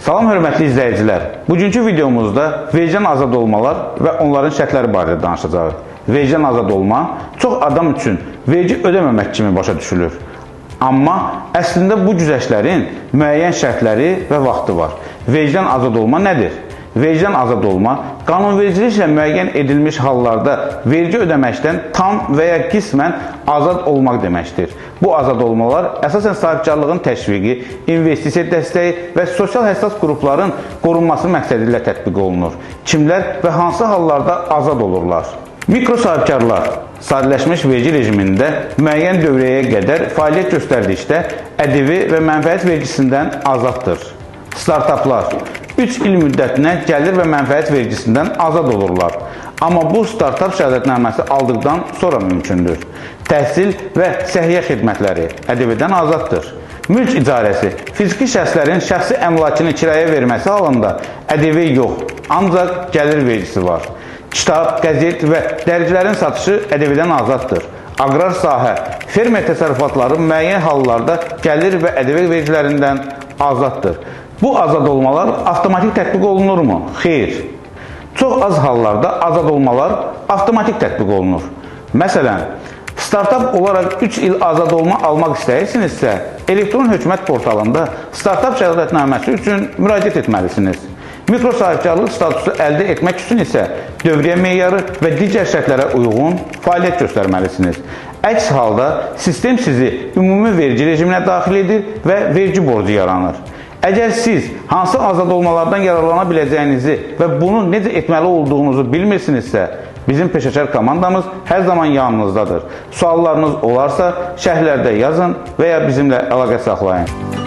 Salam hörmətli izləyicilər. Bugünkü videomuzda vergiden azad olmalar və onların şərtləri barədə danışacağıq. Vergiden azad olma çox adam üçün vergi ödəməmək kimi başa düşülür. Amma əslində bu güzəştlərin müəyyən şərtləri və vaxtı var. Vergiden azad olma nədir? Vergiden azad olma, qanunvericiliklə müəyyən edilmiş hallarda vergi ödəməkdən tam və ya qismən azad olmaq deməkdir. Bu azad olmalar əsasən sahibkarlığın təşviqi, investisiya dəstəyi və sosial həssas qrupların qorunması məqsədi ilə tətbiq olunur. Kimlər və hansı hallarda azad olurlar? Mikro sahibkarlar sadiləşmiş vergi rejimində müəyyən dövrəyə qədər fəaliyyət göstərdikdə ƏDV və mənfəət vergisindən azaddır. Startaplar 3 il müddətinə gəlir və mənfəət vergisindən azad olurlar. Amma bu startap şəhadətnaməsi aldıqdan sonra mümkündür. Təhsil və səhiyyə xidmətləri ƏDV-dən azaddır. Mülk icarəsi fiziki şəxslərin şəxsi əmlakını kiraya verməsi halında ƏDV yox, ancaq gəlir vergisi var. Kitab, qəzet və dərgilərin satışı ƏDV-dən azaddır. Aqrar sahə, fermer təsərrüfatları müəyyən hallarda gəlir və ƏDV vergilərindən azaddır. Bu azad olmalar avtomatik tətbiq olunurmu? Xeyr. Çox az hallarda azad olmalar avtomatik tətbiq olunur. Məsələn, startap olaraq 3 il azad olma almaq istəyirsinizsə, elektron hökumət portalında startap şəhadətnaməsi üçün müraciət etməlisiniz. Mikro sahibkarlıq statusu əldə etmək üçün isə dövriyyə meyarı və digər şərtlərə uyğun fəaliyyət göstərməlisiniz. Əks halda sistem sizi ümumi vergi rejiminə daxil edir və vergi borcu yaranır. Əgər siz hansı azad olmalardan yararlana biləcəyinizi və bunu necə etməli olduğunuzu bilmirsinizsə, bizim peşəkar komandamız hər zaman yanınızdadır. Suallarınız olarsa, şərhlərdə yazın və ya bizimlə əlaqə saxlayın.